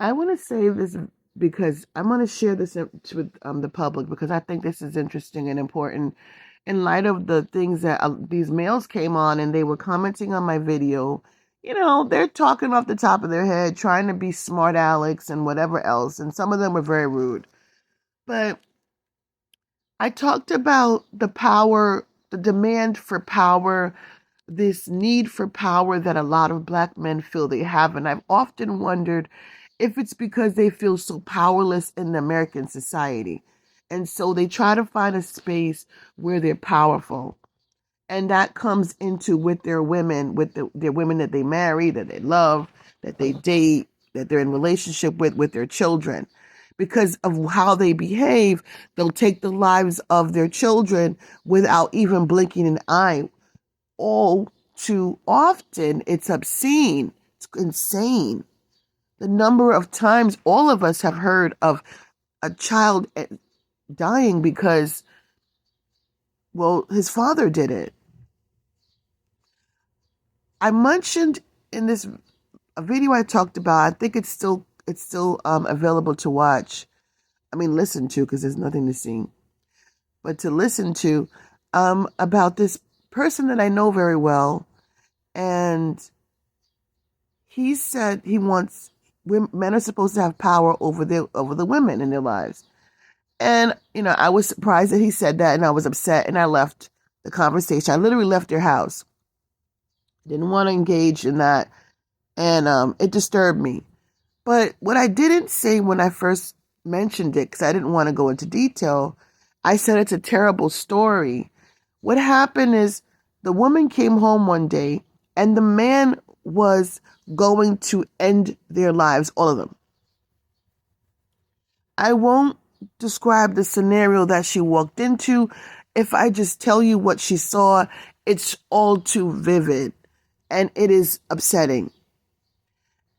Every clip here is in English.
I want to say this because I want to share this with the public because I think this is interesting and important in light of the things that these males came on and they were commenting on my video. They're talking off the top of their head, trying to be smart Alex and whatever else, and some of them were very rude. But I talked about the power, the demand for power, this need for power that a lot of black men feel they have. And I've often wondered if it's because they feel so powerless in the American society. And so they try to find a space where they're powerful. And that comes into with their women, with their women that they marry, that they love, that they date, that they're in relationship with their children. Because of how they behave, they'll take the lives of their children without even blinking an eye. All too often, it's obscene. It's insane. The number of times all of us have heard of a child dying because, well, his father did it. I mentioned in this a video I talked about. I think it's still available to watch. I mean, listen to, because there's nothing to see, but to listen to about this person that I know very well, and he said he wants men are supposed to have power over the women in their lives. And I was surprised that he said that, and I was upset, and I left the conversation. I literally left their house. Didn't want to engage in that, and it disturbed me. But what I didn't say when I first mentioned it, because I didn't want to go into detail, I said it's a terrible story. What happened is the woman came home one day, and the man was going to end their lives, all of them. I won't describe the scenario that she walked into. If I just tell you what she saw, it's all too vivid and it is upsetting.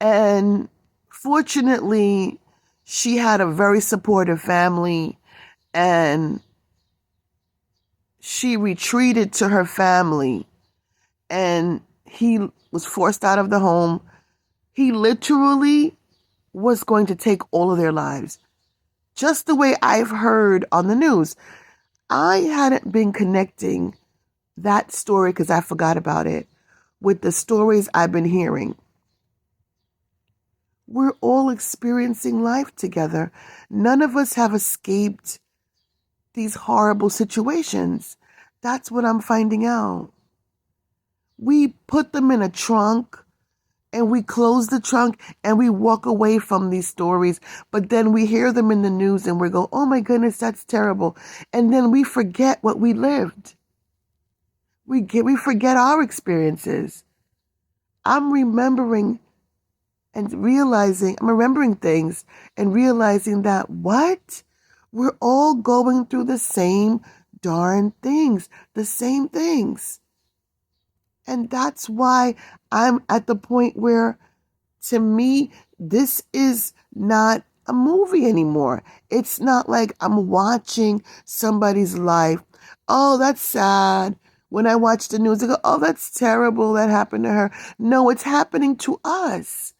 And fortunately, she had a very supportive family, and she retreated to her family, and he was forced out of the home. He literally was going to take all of their lives, just the way I've heard on the news. I hadn't been connecting that story, because I forgot about it, with the stories I've been hearing. We're all experiencing life together. None of us have escaped these horrible situations. That's what I'm finding out. We put them in a trunk, and we close the trunk, and we walk away from these stories. But then we hear them in the news and we go, oh my goodness, that's terrible. And then we forget what we lived. We forget our experiences. I'm remembering things and realizing that what? We're all going through the same darn things, the same things. And that's why I'm at the point where, to me, this is not a movie anymore. It's not like I'm watching somebody's life. Oh, that's sad. When I watch the news, I go, oh, that's terrible, that happened to her. No, it's happening to us.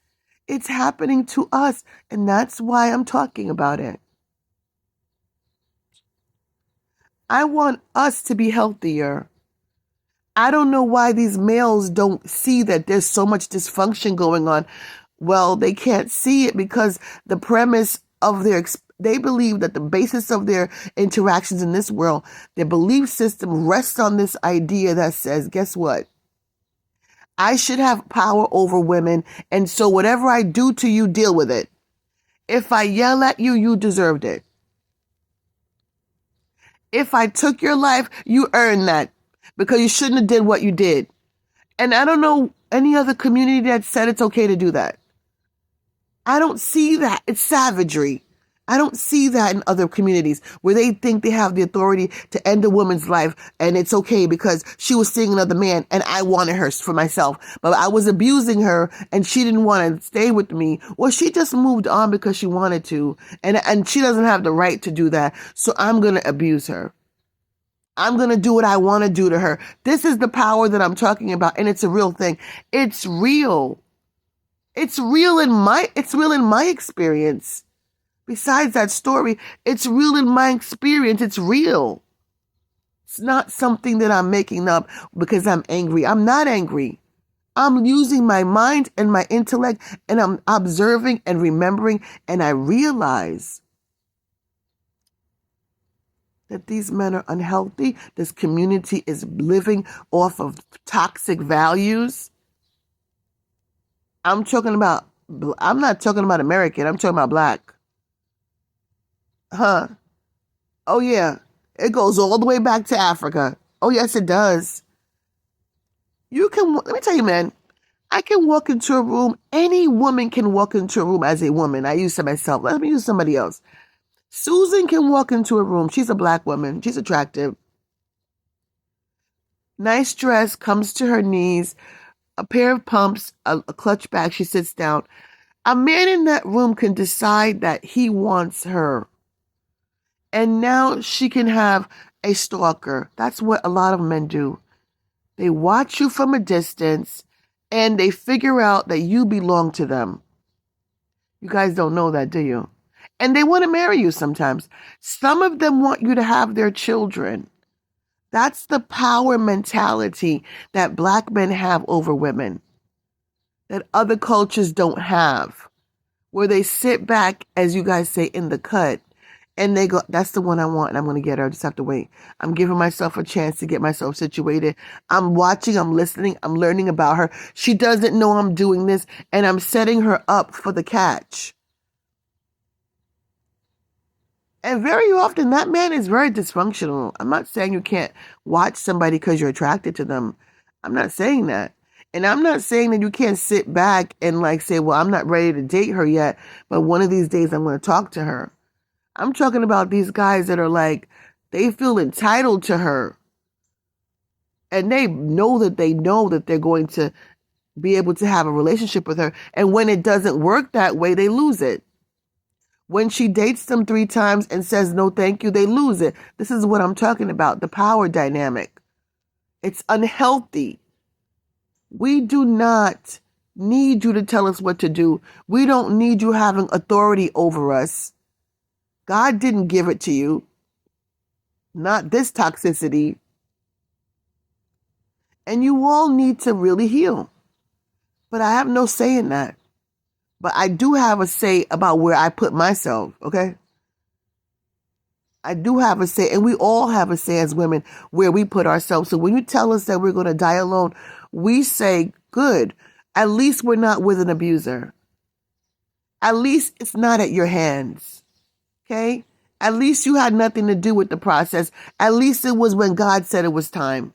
It's happening to us. And that's why I'm talking about it. I want us to be healthier. I don't know why these males don't see that there's so much dysfunction going on. Well, they can't see it because the premise of they believe that the basis of their interactions in this world, their belief system rests on this idea that says, guess what? I should have power over women, and so whatever I do to you, deal with it. If I yell at you, you deserved it. If I took your life, you earned that, because you shouldn't have did what you did. And I don't know any other community that said it's okay to do that. I don't see that. It's savagery. I don't see that in other communities where they think they have the authority to end a woman's life, and it's okay because she was seeing another man and I wanted her for myself, but I was abusing her and she didn't want to stay with me. Well, she just moved on because she wanted to, and she doesn't have the right to do that. So I'm going to abuse her. I'm going to do what I want to do to her. This is the power that I'm talking about, and it's a real thing. It's real. It's real in my experience. Besides that story, it's real in my experience. It's real. It's not something that I'm making up because I'm angry. I'm not angry. I'm using my mind and my intellect, and I'm observing and remembering, and I realize that these men are unhealthy. This community is living off of toxic values. I'm not talking about American. I'm talking about black. Huh? Oh, yeah. It goes all the way back to Africa. Oh, yes, it does. Let me tell you, man, I can walk into a room. Any woman can walk into a room as a woman. I use to myself. Let me use somebody else. Susan can walk into a room. She's a black woman. She's attractive. Nice dress, comes to her knees, a pair of pumps, a clutch bag. She sits down. A man in that room can decide that he wants her. And now she can have a stalker. That's what a lot of men do. They watch you from a distance and they figure out that you belong to them. You guys don't know that, do you? And they want to marry you sometimes. Some of them want you to have their children. That's the power mentality that black men have over women that other cultures don't have, where they sit back, as you guys say, in the cut, and they go, that's the one I want, and I'm going to get her. I just have to wait. I'm giving myself a chance to get myself situated. I'm watching, I'm listening, I'm learning about her. She doesn't know I'm doing this, and I'm setting her up for the catch. And very often, that man is very dysfunctional. I'm not saying you can't watch somebody because you're attracted to them. I'm not saying that. And I'm not saying that you can't sit back and like say, well, I'm not ready to date her yet, but one of these days I'm going to talk to her. I'm talking about these guys that are like, they feel entitled to her. And they know that they're going to be able to have a relationship with her. And when it doesn't work that way, they lose it. When she dates them 3 times and says no thank you, they lose it. This is what I'm talking about, the power dynamic. It's unhealthy. We do not need you to tell us what to do. We don't need you having authority over us. God didn't give it to you. Not this toxicity. And you all need to really heal. But I have no say in that. But I do have a say about where I put myself, okay? I do have a say, and we all have a say as women where we put ourselves. So when you tell us that we're going to die alone, we say, good. At least we're not with an abuser. At least it's not at your hands, okay? At least you had nothing to do with the process. At least it was when God said it was time.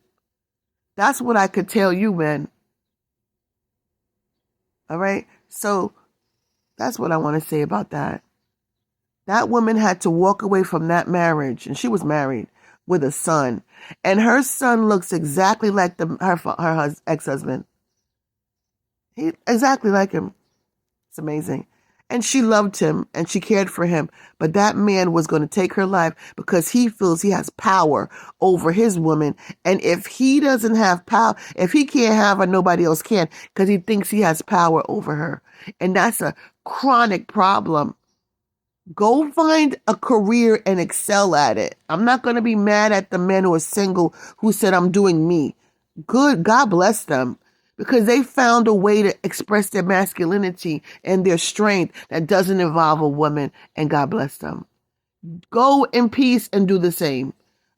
That's what I could tell you, man. All right? So that's what I want to say about that. That woman had to walk away from that marriage, and she was married with a son. And her son looks exactly like her ex-husband. Exactly like him. It's amazing. And she loved him and she cared for him. But that man was going to take her life because he feels he has power over his woman. And if he doesn't have power, if he can't have her, nobody else can, because he thinks he has power over her. And that's a chronic problem. Go find a career and excel at it. I'm not going to be mad at the men who are single who said, I'm doing me. Good. God bless them, because they found a way to express their masculinity and their strength that doesn't involve a woman, and God bless them. Go in peace and do the same.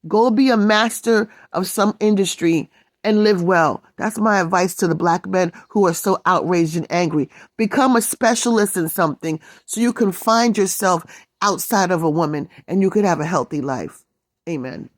Go be a master of some industry and live well. That's my advice to the black men who are so outraged and angry. Become a specialist in something so you can find yourself outside of a woman and you could have a healthy life. Amen.